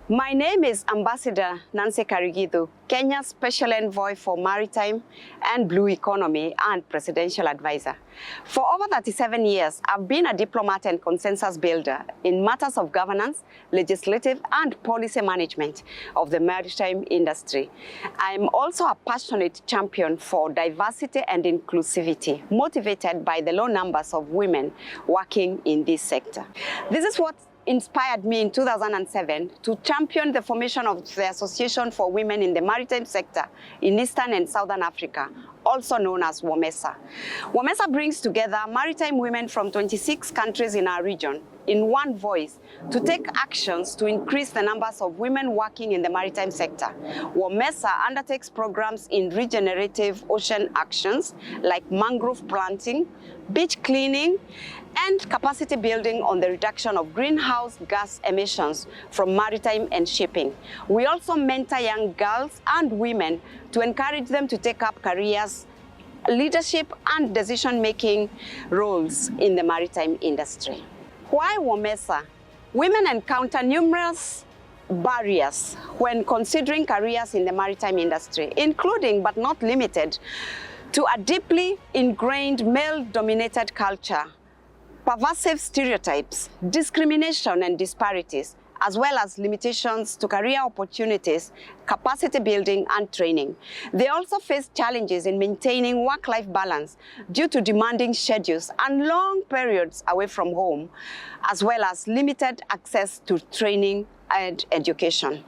My name is Ambassador Nancy Karigithu, Kenya's Special Envoy for Maritime and Blue Economy and Presidential Advisor. For over 37 years, I've been a diplomat and consensus builder in matters of governance, legislative, and policy management of the maritime industry. I'm also a passionate champion for diversity and inclusivity, motivated by the low numbers of women working in this sector. This is what inspired me in 2007 to champion the formation of the Association for Women in the Maritime Sector in Eastern and Southern Africa, also known as WOMESA. WOMESA brings together maritime women from 26 countries in our region in one voice to take actions to increase the numbers of women working in the maritime sector. WOMESA undertakes programs in regenerative ocean actions like mangrove planting, beach cleaning, and capacity building on the reduction of greenhouse gas emissions from maritime and shipping. We also mentor young girls and women to encourage them to take up careers, leadership, and decision-making roles in the maritime industry. Why WOMESA? Women encounter numerous barriers when considering careers in the maritime industry, including but not limited to a deeply ingrained male-dominated culture, pervasive stereotypes, discrimination and disparities, as well as limitations to career opportunities, capacity building, and training. They also face challenges in maintaining work-life balance due to demanding schedules and long periods away from home, as well as limited access to training and education.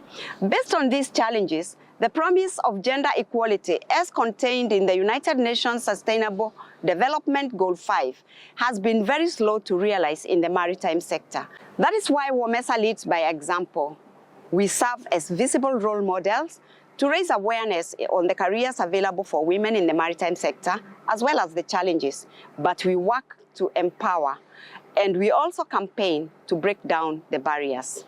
Based on these challenges, the promise of gender equality, as contained in the United Nations Sustainable Development Goal 5, has been very slow to realize in the maritime sector. That is why WOMESA leads by example. We serve as visible role models to raise awareness on the careers available for women in the maritime sector, as well as the challenges, but we work to empower, and we also campaign to break down the barriers.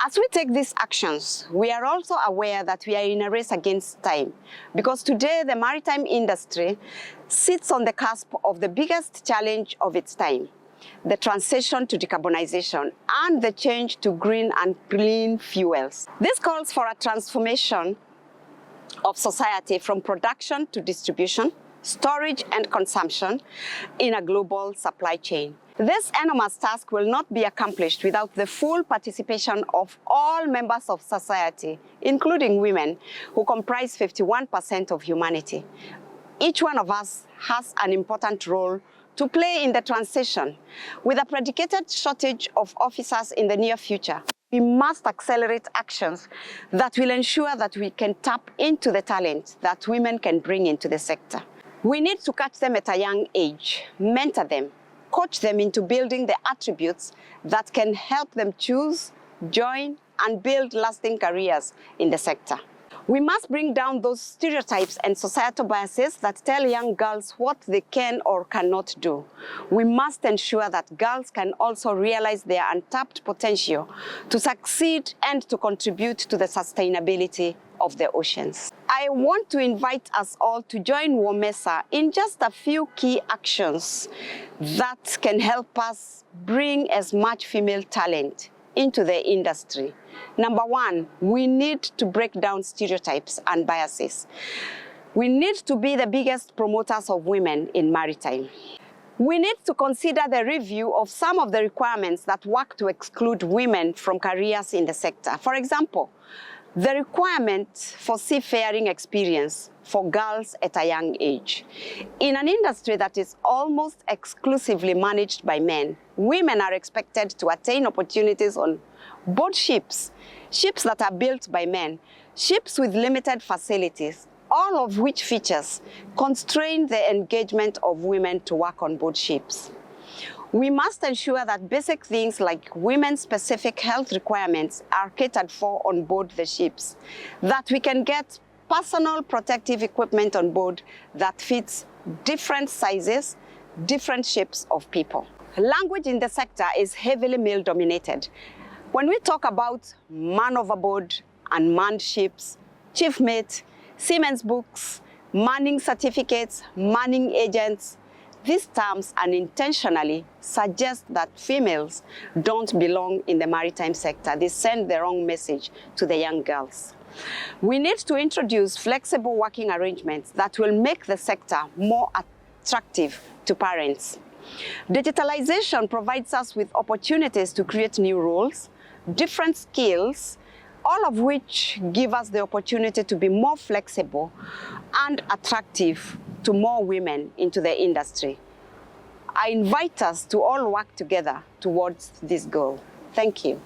As we take these actions, we are also aware that we are in a race against time, because today the maritime industry sits on the cusp of the biggest challenge of its time, the transition to decarbonization and the change to green and clean fuels. This calls for a transformation of society from production to distribution, storage and consumption in a global supply chain. This enormous task will not be accomplished without the full participation of all members of society, including women, who comprise 51% of humanity. Each one of us has an important role to play in the transition. With a predicated shortage of officers in the near future, we must accelerate actions that will ensure that we can tap into the talent that women can bring into the sector. We need to catch them at a young age, mentor them, coach them into building the attributes that can help them choose, join, and build lasting careers in the sector. We must bring down those stereotypes and societal biases that tell young girls what they can or cannot do. We must ensure that girls can also realize their untapped potential to succeed and to contribute to the sustainability of the oceans. I want to invite us all to join WOMESA in just a few key actions that can help us bring as much female talent into the industry. Number one, we need to break down stereotypes and biases. We need to be the biggest promoters of women in maritime. We need to consider the review of some of the requirements that work to exclude women from careers in the sector. For example, the requirement for seafaring experience for girls at a young age. In an industry that is almost exclusively managed by men, women are expected to attain opportunities on board ships that are built by men, ships with limited facilities, all of which features constrain the engagement of women to work on board ships. We must ensure that basic things like women-specific health requirements are catered for on board the ships, that we can get personal protective equipment on board that fits different sizes, different shapes of people. Language in the sector is heavily male-dominated. When we talk about man overboard, unmanned ships, chief mate, seamen's books, manning certificates, manning agents, these terms unintentionally suggest that females don't belong in the maritime sector. They send the wrong message to the young girls. We need to introduce flexible working arrangements that will make the sector more attractive to parents. Digitalization provides us with opportunities to create new roles, different skills, all of which give us the opportunity to be more flexible and attractive to more women into the industry. I invite us to all work together towards this goal. Thank you.